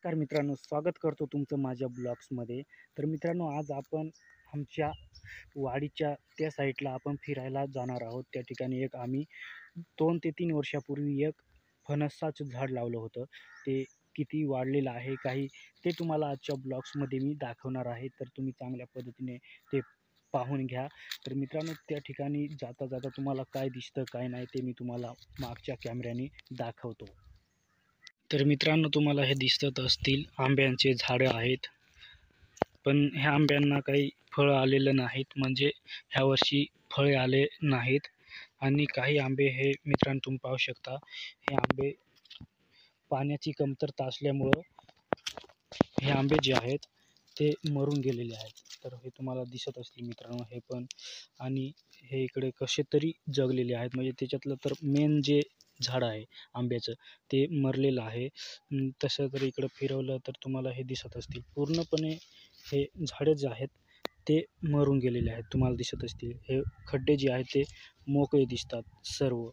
नमस्कार मित्रांनो, स्वागत करतो तुमचं माझ्या ब्लॉग्समध्ये. तर मित्रांनो, आज आपण आमच्या वाडीच्या त्या साईडला आपण फिरायला जाणार आहोत. त्या ठिकाणी आम्ही 2 ते 3 वर्षापूर्वी फणसाचं झाड लावलं होतं. ते किती वाढलेलं आहे काही ते तुम्हाला आजच्या ब्लॉग्समध्ये मी दाखवणार आहे. तर तुम्ही चांगल्या पद्धतीने ते पाहून घ्या. तर मित्रांनो, त्या ठिकाणी जाता-जाता तुम्हाला काय दिसतं, काय नाही ते मी तुम्हाला मागच्या कॅमेऱ्याने दाखवतो. तर मित्रांनो, तुम्हाला हे दिसत असतील आंब्यांचे झाडं आहेत. पण ह्या आंब्यांना काही फळं आलेलं नाहीत, म्हणजे ह्या वर्षी फळे आले नाहीत. आणि काही आंबे हे मित्रांनो तुम्ही पाहू शकता, हे आंबे पाण्याची कमतरता असल्यामुळं हे आंबे जे आहेत ते मरून गेलेले आहेत. तर हे तुम्हाला दिसत असतील मित्रांनो, हे पण. आणि हे इकडे कसे तरी जगलेले आहेत, म्हणजे त्याच्यातलं तर मेन जे झाड आहे आंब्याचं ते मरलेलं आहे. तसं जर इकडं फिरवलं तर तुम्हाला हे दिसत असतील पूर्णपणे हे झाडं जे आहेत ते मरून गेलेले आहेत. तुम्हाला दिसत असतील हे खड्डे जे आहेत ते मोकळे दिसतात सर्व.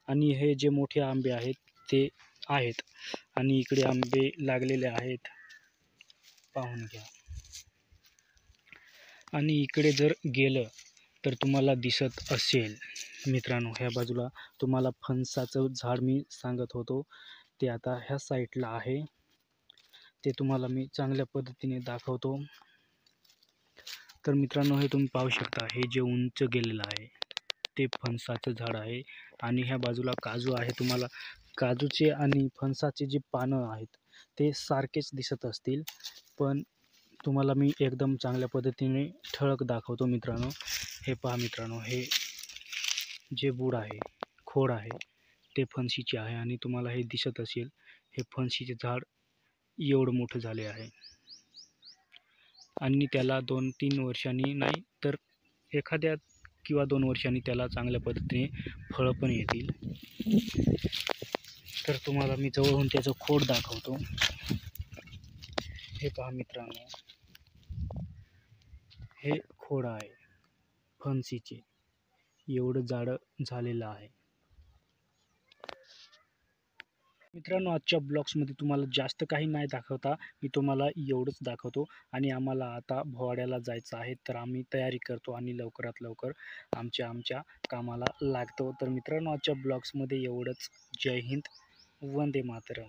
आणि हे जे मोठे आंबे आहेत ते आहेत. आणि इकडे आंबे लागलेले आहेत, पाहून घ्या. आणि इकडे जर गेलं तर तुम्हाला दिसत असेल मित्रांनो, ह्या बाजूला तुम्हाला फणसाचं झाड मी सांगत होतो ते आता ह्या साईडला आहे. ते तुम्हाला मी चांगल्या पद्धतीने दाखवतो. तर मित्रांनो, हे तुम्ही पाहू शकता, हे जे उंच गेलेलं आहे ते फणसाचं झाड आहे. आणि ह्या बाजूला काजू आहे. तुम्हाला काजूचे आणि फणसाचे जे पानं आहेत ते सारखेच दिसत असतील, पण तुम्हाला मी एकदम चांगल्या पद्धतीने ठळक दाखवतो मित्रांनो. हे पहा मित्रांनो, हे जे बूड आहे, खोड आहे ते फणशीचे आहे. आणि तुम्हाला हे दिसत असेल, हे फणशीचे झाड एवढं मोठं झाले आहे. आणि त्याला 2-3 वर्षांनी नाही तर एखाद्या किंवा 2 वर्षांनी त्याला चांगल्या पद्धतीने फळं पण येतील. तर तुम्हाला मी जवळून त्याचं खोड दाखवतो. हे पहा मित्रांनो, हे खोड आहे फणसीचे, एवढं जाडं झालेलं आहे. मित्रांनो, आजच्या ब्लॉग्समध्ये तुम्हाला जास्त काही नाही दाखवता, मी तुम्हाला एवढंच दाखवतो. आणि आम्हाला आता भोवाड्याला जायचं आहे, तर आम्ही तयारी करतो आणि लवकरात लवकर आमच्या कामाला लागतो. तर मित्रांनो, आजच्या ब्लॉग्समध्ये एवढंच. जय हिंद, वंदे मातरम.